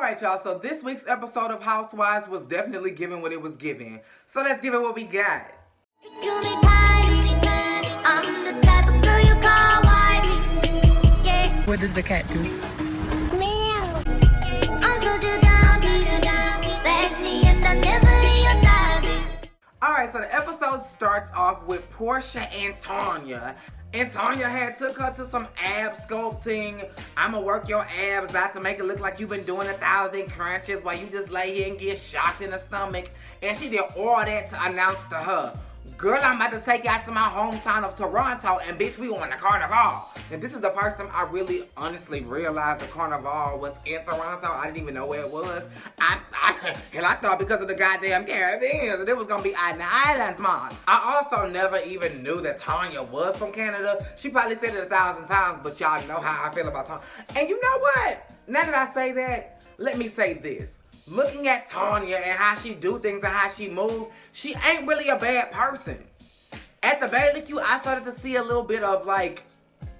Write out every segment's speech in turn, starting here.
Alright, y'all, so this week's episode of Housewives was definitely giving what it was giving. So let's give it what we got. What does the cat do? Meow. Alright, so the episode starts off with Portia and Tanya. And Tanya had took her to some ab sculpting. I'ma work your abs out to make it look like you've been doing 1,000 crunches while you just lay here and get shocked in the stomach. And she did all that to announce to her, girl, I'm about to take you out to my hometown of Toronto, and bitch, we on the carnival. And this is the first time I really honestly realized the carnival was in Toronto. I didn't even know where it was. I thought because of the goddamn Caribbean that it was gonna be out in the islands, mom. I also never even knew that Tanya was from Canada. She probably said it 1,000 times, but y'all know how I feel about Tanya. And you know what? Now that I say that, let me say this. Looking at Tanya and how she do things and how she move, she ain't really a bad person. At the very least, I started to see a little bit of like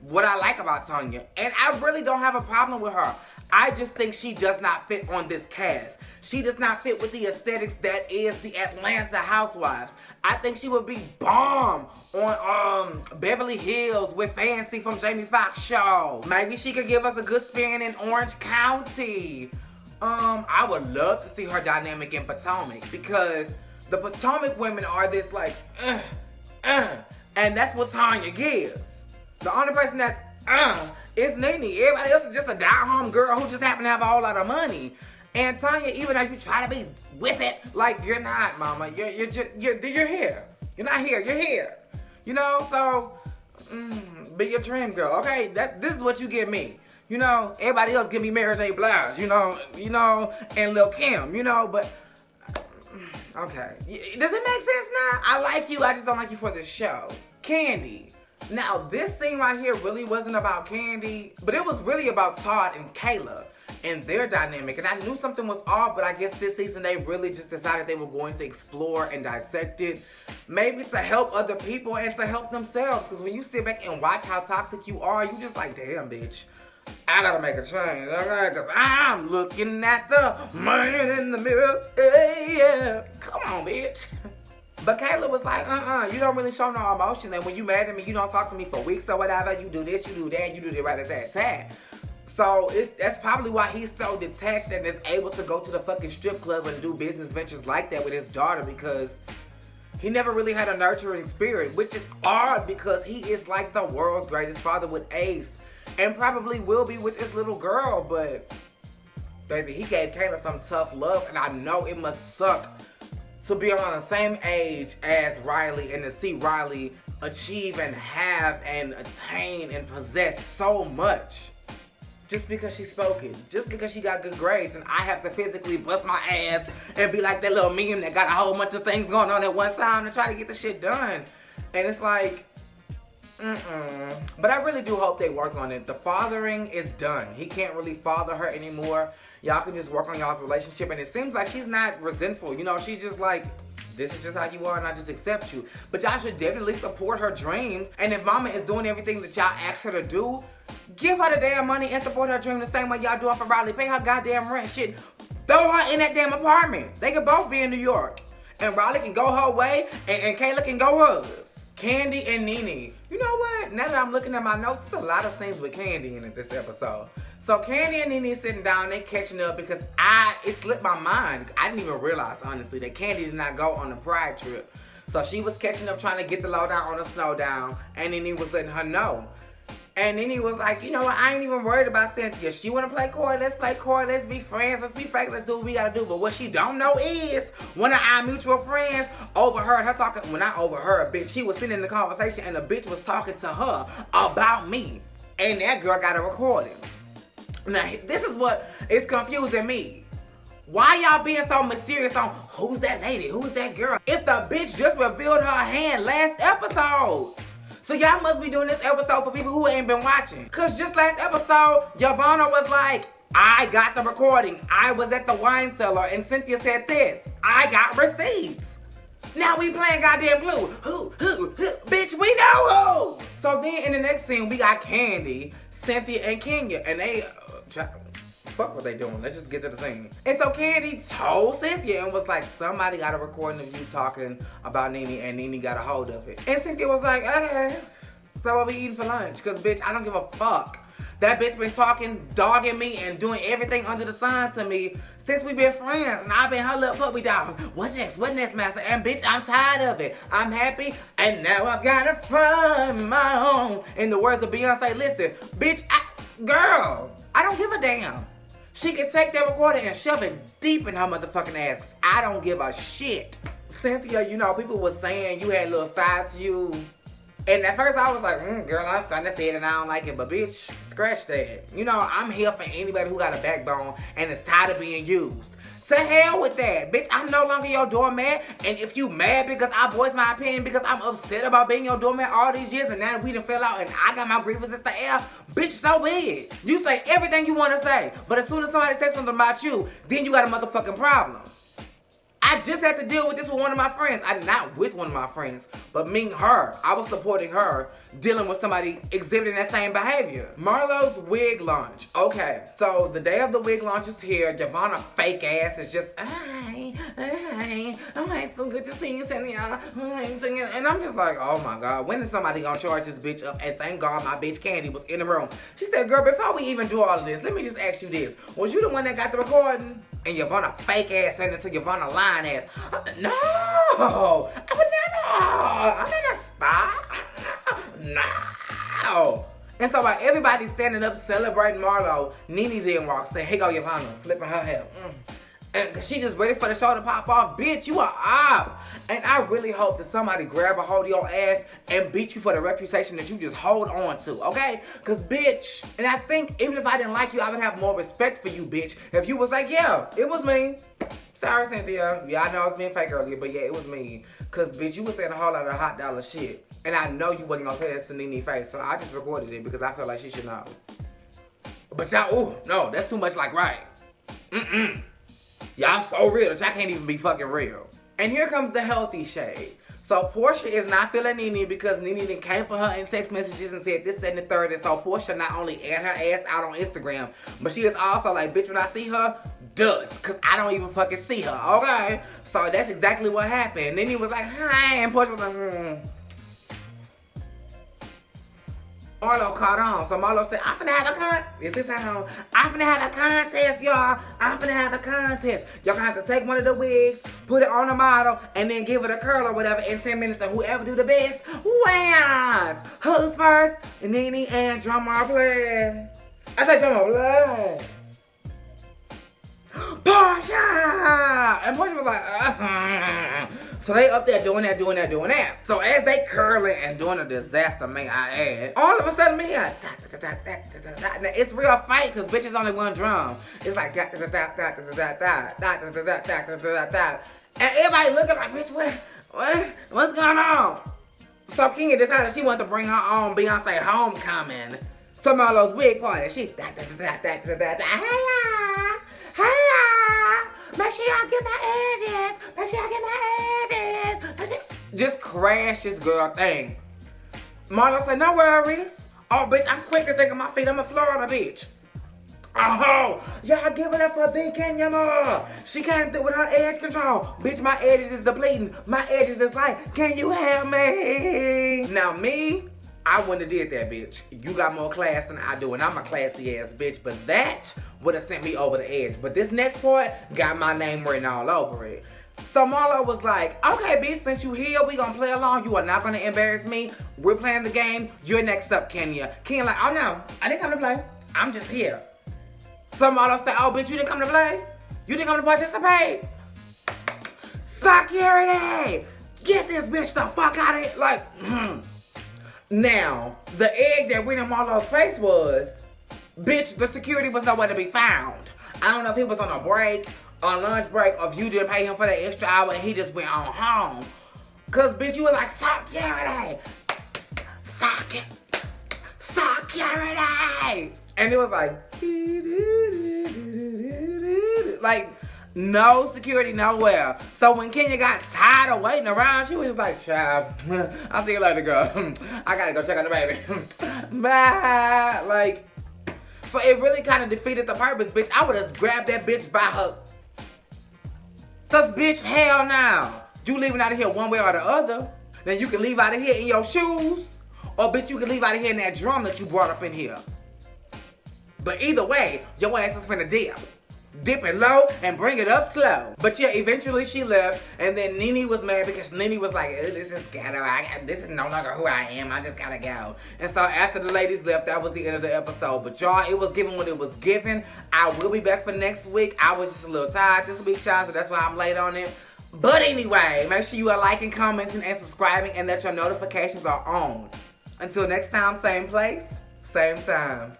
what I like about Tanya. And I really don't have a problem with her. I just think she does not fit on this cast. She does not fit with the aesthetics that is the Atlanta Housewives. I think she would be bomb on Beverly Hills with Fancy from Jamie Foxx show. Maybe she could give us a good spin in Orange County. I would love to see her dynamic in Potomac because the Potomac women are this like, and that's what Tanya gives. The only person that's, is Nene. Everybody else is just a down-home girl who just happen to have a whole lot of money. And Tanya, even though you try to be with it, like you're not, mama. You're here. You're not here. You're here. You know, so be your dream girl. Okay, this is what you give me. You know, everybody else give me Mary J. Blige, you know, and Lil' Kim, you know, but, okay. Does it make sense now? I like you, I just don't like you for the show. Kandi. Now, this scene right here really wasn't about Kandi, but it was really about Todd and Kayla and their dynamic. And I knew something was off, but I guess this season they really just decided they were going to explore and dissect it. Maybe to help other people and to help themselves. Because when you sit back and watch how toxic you are, you just like, damn, bitch. I gotta make a change, okay? Cause I'm looking at the man in the mirror. Hey, yeah. Come on, bitch. But Kayla was like, you don't really show no emotion. And when you mad at me, you don't talk to me for weeks or whatever. You do this, you do that, you do the right as that. So that's probably why he's so detached and is able to go to the fucking strip club and do business ventures like that with his daughter, because he never really had a nurturing spirit, which is odd because he is like the world's greatest father with Ace. And probably will be with this little girl, but baby, he gave Kayla some tough love, and I know it must suck to be on the same age as Riley and to see Riley achieve and have and attain and possess so much just because she spoke it, just because she got good grades, and I have to physically bust my ass and be like that little meme that got a whole bunch of things going on at one time to try to get the shit done. And it's like, But I really do hope they work on it. The fathering is done. He can't really father her anymore. Y'all can just work on y'all's relationship. And it seems like she's not resentful. You know, she's just like, this is just how you are and I just accept you. But y'all should definitely support her dreams. And if mama is doing everything that y'all ask her to do, give her the damn money and support her dream the same way y'all doing for Riley. Pay her goddamn rent. Shit, throw her in that damn apartment. They can both be in New York. And Riley can go her way and Kayla can go hers. Kandi and Nene. You know what? Now that I'm looking at my notes, there's a lot of scenes with Kandi in it this episode. So Kandi and Nene sitting down, they catching up because it slipped my mind. I didn't even realize, honestly, that Kandi did not go on the pride trip. So she was catching up trying to get the lowdown on the snowdown, and Nene was letting her know. And Nene was like, you know what, I ain't even worried about Cynthia. She want to play coy, let's play coy, let's be friends, let's be fake, let's do what we got to do. But what she don't know is, one of our mutual friends overheard her talking, well, not overheard, bitch, she was sitting in the conversation and the bitch was talking to her about me. And that girl got a recording. Now, this is what is confusing me. Why y'all being so mysterious on who's that lady, who's that girl? If the bitch just revealed her hand last episode. So y'all must be doing this episode for people who ain't been watching. Cause just last episode, Giovanna was like, I got the recording. I was at the wine cellar and Cynthia said this. I got receipts. Now we playing goddamn Clue. Who? Bitch, we know who. So then in the next scene, we got Kandi, Cynthia, and Kenya. And they, fuck what they doing. Let's just get to the scene. And so Candy told Cynthia and was like, somebody got a recording of you talking about Nene, and Nene got a hold of it. And Cynthia was like, okay, so what we eating for lunch? Cause bitch, I don't give a fuck. That bitch been talking, dogging me, and doing everything under the sun to me since we been friends. And I've been her little puppy dog. What next? What next, master? And bitch, I'm tired of it. I'm happy, and now I've got to find my own. In the words of Beyonce, listen, bitch, girl, I don't give a damn. She can take that recorder and shove it deep in her motherfucking ass. 'Cause I don't give a shit. Cynthia, you know, people was saying you had a little side to you. And at first I was like, girl, I'm trying to say it and I don't like it. But bitch, scratch that. You know, I'm here for anybody who got a backbone and is tired of being used. To hell with that. Bitch, I'm no longer your doormat. And if you mad because I voiced my opinion because I'm upset about being your doormat all these years and now we done fell out and I got my grievances to air, bitch, so be it. You say everything you want to say. But as soon as somebody says something about you, then you got a motherfucking problem. I just had to deal with this with one of my friends. I'm not with one of my friends, but me, her. I was supporting her, dealing with somebody exhibiting that same behavior. Marlo's wig launch. Okay, so the day of the wig launch is here. Yvonne, fake ass, is just, hi, so good to see you, Cynthia. And I'm just like, oh my God, when is somebody gonna charge this bitch up? And thank God my bitch Candy was in the room. She said, girl, before we even do all of this, let me just ask you this. Was you the one that got the recording? And Yvonne, fake ass, sent it to Yvonne, lying ass. No, I would never. I'm not a spy. No. And so while everybody's standing up celebrating Marlo, Nene then walks in. Here go Yvonne, flipping her hair. And she just ready for the show to pop off. Bitch, you are up. And I really hope that somebody grab a hold of your ass and beat you for the reputation that you just hold on to, okay? Because, bitch, and I think even if I didn't like you, I would have more respect for you, bitch. If you was like, yeah, it was me. Sorry, Cynthia. Yeah, I know I was being fake earlier, but yeah, it was me. Because, bitch, you was saying a whole lot of hot dollar shit. And I know you wasn't going to say that to Nene's face, so I just recorded it because I felt like she should know. But y'all, ooh, no, that's too much like right. Y'all so real that y'all can't even be fucking real. And here comes the healthy shade. So Portia is not feeling Nene because Nene then came for her in text messages and said this, that, and the third. And so Portia not only aired her ass out on Instagram, but she is also like, bitch, when I see her, dust. Because I don't even fucking see her, okay? So that's exactly what happened. Nene was like, hi. And Portia was like, Marlo caught on. So Marlo said, I'm finna have a I'm finna have a contest, y'all. I'm finna have a contest. Y'all gonna have to take one of the wigs, put it on the model, and then give it a curl or whatever in 10 minutes, and whoever do the best wins. Who's first? Nene and drummer play. I said drummer play. Portia! And Portia was like, So they up there doing that. So as they curling and doing a disaster, may I add, all of a sudden, me, it's real fight because bitch is only one drum. It's like and everybody looking like, bitch, what's going on? So Kenya decided she wanted to bring her own Beyonce homecoming to Marlo's wig party. She make sure y'all get my edges. Make sure y'all get my edges. Just crash this girl thing. Marlo said, no worries. Oh, bitch, I'm quick to think of my feet. I'm a Florida bitch. Oh, y'all give it up for the Kenya. She came through with her edge control. Bitch, my edges is depleting. My edges is light. Can you help me? Now, me, I wouldn't have did that, bitch. You got more class than I do, and I'm a classy ass bitch, but that would have sent me over the edge. But this next part got my name written all over it. So Marlo was like, okay, bitch, since you here, we gonna play along. You are not gonna embarrass me. We're playing the game. You're next up, Kenya. Kenya like, oh no, I didn't come to play. I'm just here. So Marlo said, oh, bitch, you didn't come to play? You didn't come to participate? Security! Get this bitch the fuck out of here. Like, Now, the egg that went in Marlo's face was, bitch, the security was nowhere to be found. I don't know if he was on a break, on lunch break, or if you didn't pay him for that extra hour and he just went on home. Cause bitch, you was like, security! Security! And it was like no security nowhere. So when Kenya got tired of waiting around, she was just like, child, I'll see you later, girl. I gotta go check on the baby. Bye. Like, So it really kind of defeated the purpose, bitch. I would have grabbed that bitch by her. Cause bitch, hell no. You leaving out of here one way or the other. Then you can leave out of here in your shoes. Or bitch, you can leave out of here in that drum that you brought up in here. But either way, your ass is finna dip. Dip it low and bring it up slow. But yeah, eventually she left, and then Nene was mad because Nene was like, this is ghetto. This is no longer who I am. I just gotta go. And so after the ladies left, that was the end of the episode. But y'all, it was given what it was given. I will be back for next week. I was just a little tired this week, y'all, so that's why I'm late on it. But anyway, make sure you are liking, commenting, and subscribing, and that your notifications are on. Until next time, same place, same time.